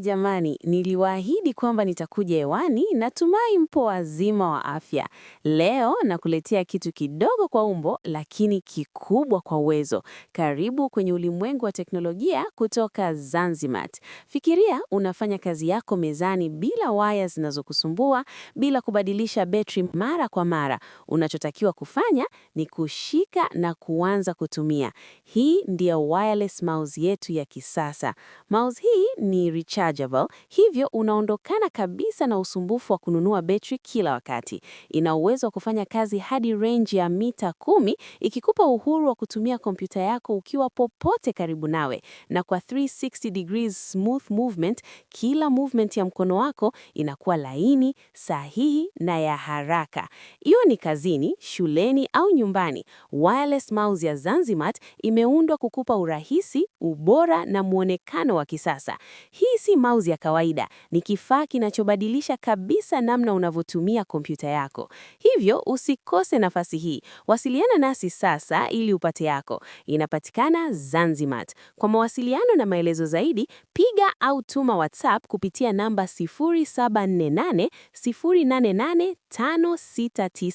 Jamani, niliwaahidi kwamba nitakuja hewani, natumai mpo wazima wa afya. Leo nakuletea kitu kidogo kwa umbo, lakini kikubwa kwa uwezo. Karibu kwenye ulimwengu wa teknolojia kutoka Zanzimat. Fikiria unafanya kazi yako mezani bila waya zinazokusumbua, bila kubadilisha betri mara kwa mara. Unachotakiwa kufanya ni kushika na kuanza kutumia. Hii ndiyo wireless mouse yetu ya kisasa. Mouse hii ni rechargeable, hivyo unaondokana kabisa na usumbufu wa kununua betri kila wakati. Ina uwezo wa kufanya kazi hadi range ya mita 10, ikikupa uhuru wa kutumia kompyuta yako ukiwa popote karibu nawe. Na kwa 360 degrees smooth movement, kila movement ya mkono wako inakuwa laini, sahihi na ya haraka. Iwe ni kazini, shuleni au nyumbani, wireless mouse ya Zanzimat imeundwa kukupa urahisi, ubora na muonekano wa kisasa. Hii si mouse ya kawaida, ni kifaa kinachobadilisha kabisa namna unavyotumia kompyuta yako. Hivyo usikose nafasi hii. Wasiliana nasi sasa ili upate yako. Inapatikana Zanzimat. Kwa mawasiliano na maelezo zaidi, piga au tuma WhatsApp kupitia namba 0748 088 569.